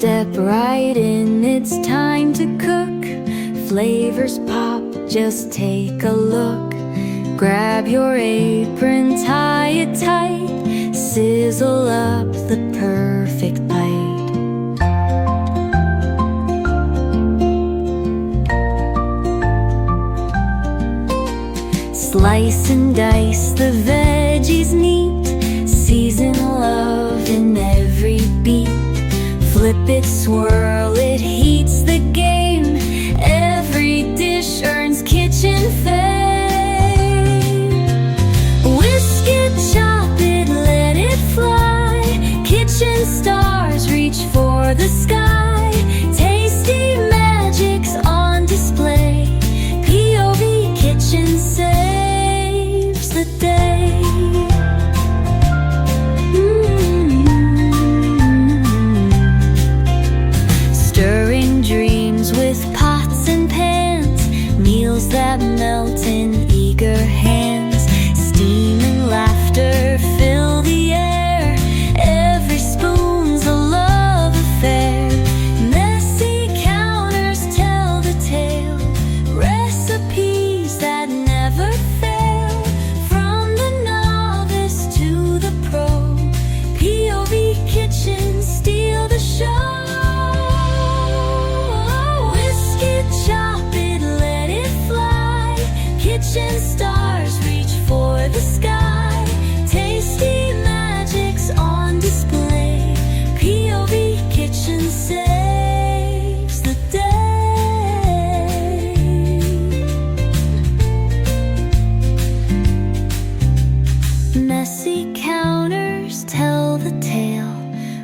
Step right in, it's time to cook. Flavors pop, just take a look. Grab your apron, tie it tight. Sizzle up the perfect bite. Slice and dice the veggies neat. Season love in every beat. Flip it, swirl it, heats the game. Every dish earns kitchen fame. Whisk it, chop it, let it fly. Kitchen stars reach for the sky. Tasty magics on display. POV Kitchen saves the day. Stirring dreams with pots and pans. Meals that melt in eager hands. Steam and laughter fill the air. Every spoon's a love affair. Messy counters tell the tale. Recipes that never fail. From the novice to the pro. POV Kitchen steal the show. Kitchen stars reach for the sky. Tasty magics on display. POV Kitchen saves the day. Messy counters tell the tale.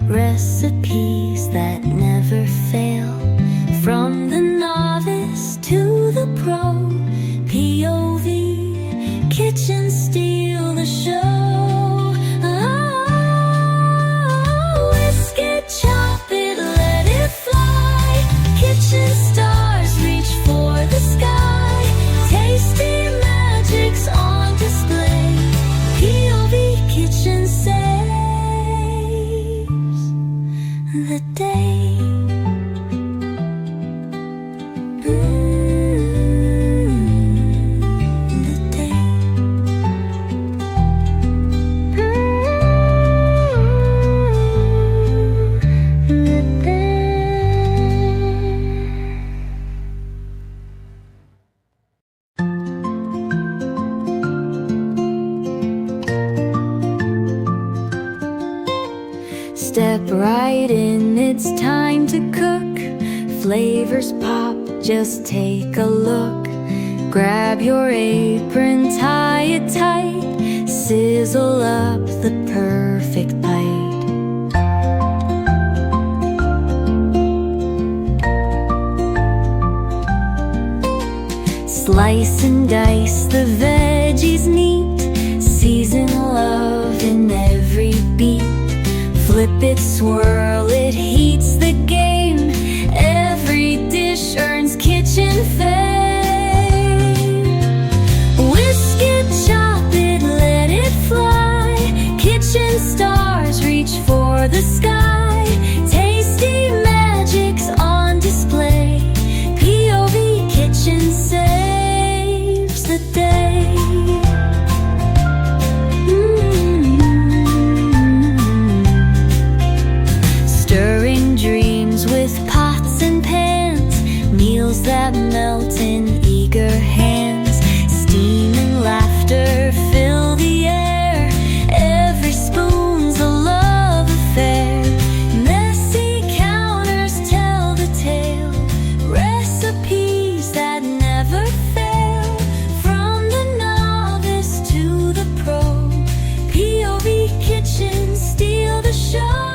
Recipes that never fail. From the novice to the pro. POV Kitchen steal the show. Oh, whisk it, chop it, let it fly. Kitchen stars reach for the sky. Tasty magics on display. POV Kitchen saves the day. Step right in, it's time to cook. Flavors pop, just take a look. Grab your apron, tie it tight. Sizzle up the perfect bite. Slice and dice the veggies neat. Season love in every beat. Flip it, swirl it, heats the game. Every dish earns kitchen fame. Whisk it, chop it, let it fly. Kitchen stars reach for the sky. Tasty magics on display. POV Kitchen saves the day. Stirring dreams with pots and pans. Meals that melt in eager hands. Steam and laughter fill the air. Every spoon's a love affair. Messy counters tell the tale. Recipes that never fail. From the novice to the pro. POV Kitchen steal the show.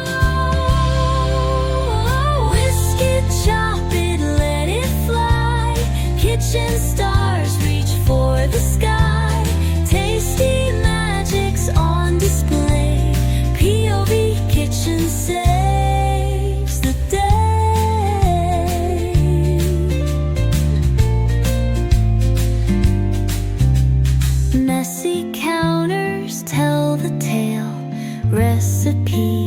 Kitchen stars reach for the sky. Tasty magics on display. POV Kitchen saves the day. Messy counters tell the tale. Recipes